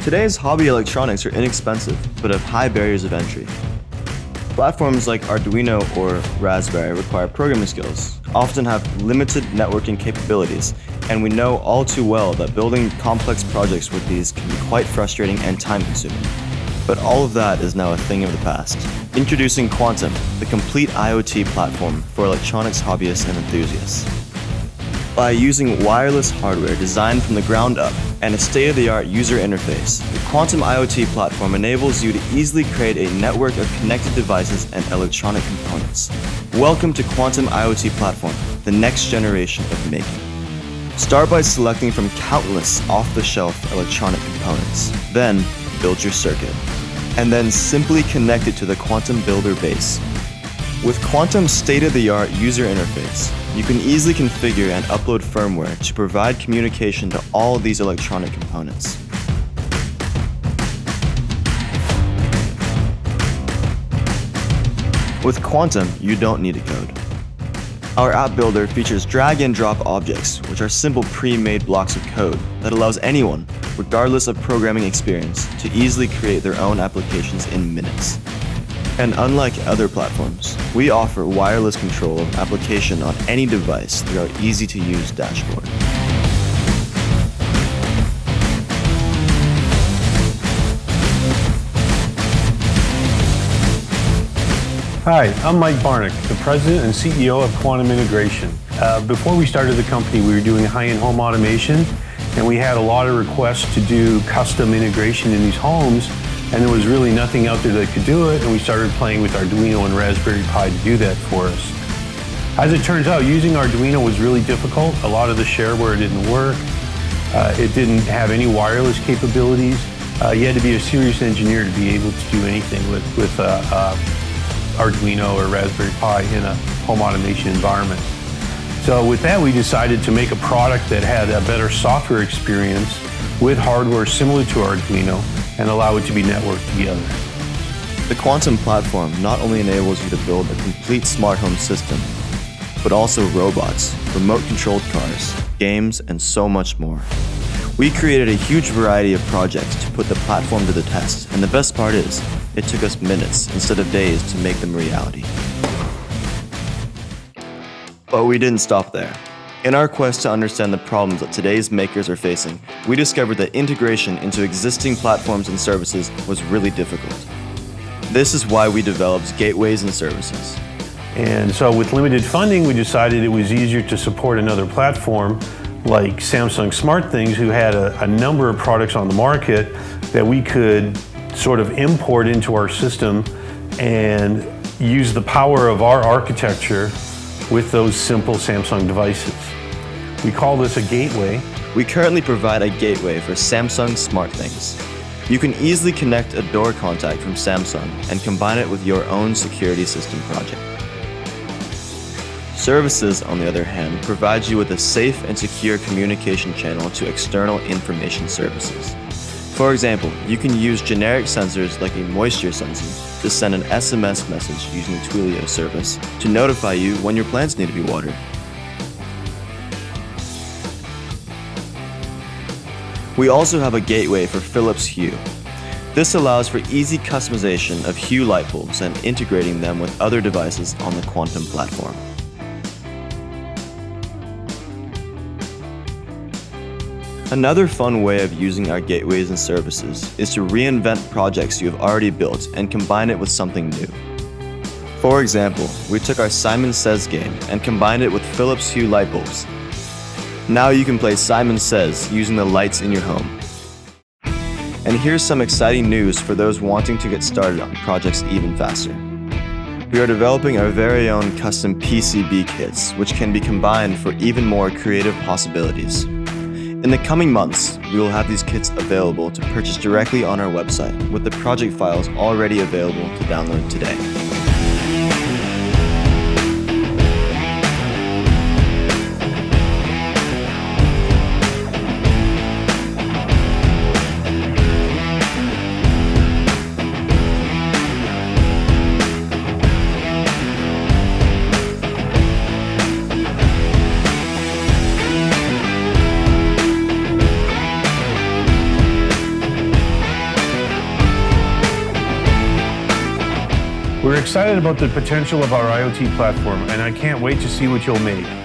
Today's hobby electronics are inexpensive, but have high barriers of entry. Platforms like Arduino or Raspberry require programming skills, often have limited networking capabilities, and we know all too well that building complex projects with these can be quite frustrating and time-consuming. But all of that is now a thing of the past. Introducing Quantum, the complete IoT platform for electronics hobbyists and enthusiasts. By using wireless hardware designed from the ground up and a state-of-the-art user interface, the Quantum IoT platform enables you to easily create a network of connected devices and electronic components. Welcome to Quantum IoT platform, the next generation of making. Start by selecting from countless off-the-shelf electronic components. Then, build your circuit. And then simply connect it to the Quantum Builder base. With Quantum's state-of-the-art user interface, you can easily configure and upload firmware to provide communication to all of these electronic components. With Quantum, you don't need to code. Our app builder features drag and drop objects, which are simple pre-made blocks of code that allows anyone, regardless of programming experience, to easily create their own applications in minutes. And unlike other platforms, we offer wireless control of application on any device through our easy-to-use dashboard. Hi, I'm Mike Barnick, the President and CEO of Quantum Integration. Before we started the company, we were doing high-end home automation, and we had a lot of requests to do custom integration in these homes, and there was really nothing out there that could do it, and we started playing with Arduino and Raspberry Pi to do that for us. As it turns out, using Arduino was really difficult. A lot of the shareware didn't work. It didn't have any wireless capabilities. You had to be a serious engineer to be able to do anything with Arduino or Raspberry Pi in a home automation environment. So with that, we decided to make a product that had a better software experience with hardware similar to Arduino and allow it to be networked together. The Quantum platform not only enables you to build a complete smart home system, but also robots, remote-controlled cars, games, and so much more. We created a huge variety of projects to put the platform to the test, and the best part is, it took us minutes instead of days to make them reality. But we didn't stop there. In our quest to understand the problems that today's makers are facing, we discovered that integration into existing platforms and services was really difficult. This is why we developed gateways and services. And so with limited funding, we decided it was easier to support another platform like Samsung SmartThings, who had a number of products on the market that we could sort of import into our system and use the power of our architecture with those simple Samsung devices. We call this a gateway. We currently provide a gateway for Samsung SmartThings. You can easily connect a door contact from Samsung and combine it with your own security system project. Services, on the other hand, provide you with a safe and secure communication channel to external information services. For example, you can use generic sensors like a moisture sensor to send an SMS message using the Twilio service to notify you when your plants need to be watered. We also have a gateway for Philips Hue. This allows for easy customization of Hue light bulbs and integrating them with other devices on the Quantum platform. Another fun way of using our gateways and services is to reinvent projects you have already built and combine it with something new. For example, we took our Simon Says game and combined it with Philips Hue light bulbs. Now you can play Simon Says using the lights in your home. And here's some exciting news for those wanting to get started on projects even faster. We are developing our very own custom PCB kits, which can be combined for even more creative possibilities. In the coming months, we will have these kits available to purchase directly on our website, with the project files already available to download today. We're excited about the potential of our IoT platform, and I can't wait to see what you'll make.